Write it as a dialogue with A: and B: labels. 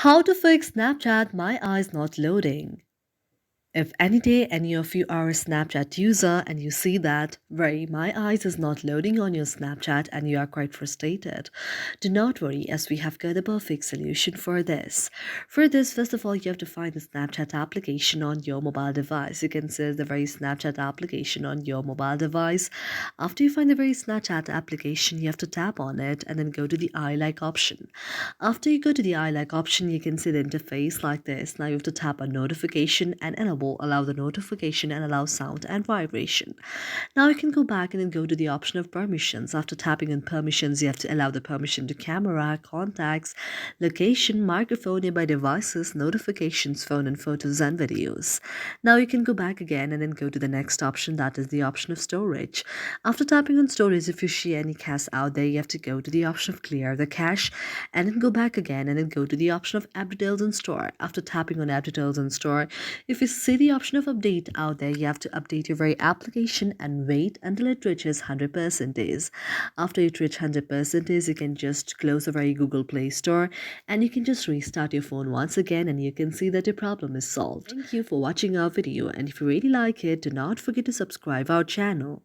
A: How to fix Snapchat My Eyes Not Loading. If any day any of you are a Snapchat user and you see that My Eyes is not loading on your Snapchat and you are quite frustrated, do not worry as we have got a perfect solution for this. For this, first of all, you have to find the Snapchat application on your mobile device. You can search the very Snapchat application on your mobile device. After you find the very Snapchat application, you have to tap on it and then go to the I like option. After you go to the I like option, you can see the interface like this. Now you have to tap on notification and enable allow the notification and allow sound and vibration. Now you can go back and then go to the option of permissions. After tapping on permissions, you have to allow the permission to camera, contacts, location, microphone, nearby devices, notifications, phone and photos and videos. Now you can go back again and then go to the next option, that is the option of storage. After tapping on storage, if you see any cache out there, you have to go to the option of clear the cache and then go back again and then go to the option of app details and store. After tapping on app details and store, if you see the option of update out there, you have to update your very application and wait until it reaches 100%. After it reaches 100%, you can just close the very Google Play Store and you can just restart your phone once again and you can see that your problem is solved. Thank you for watching our video, and if you really like it, do not forget to subscribe our channel.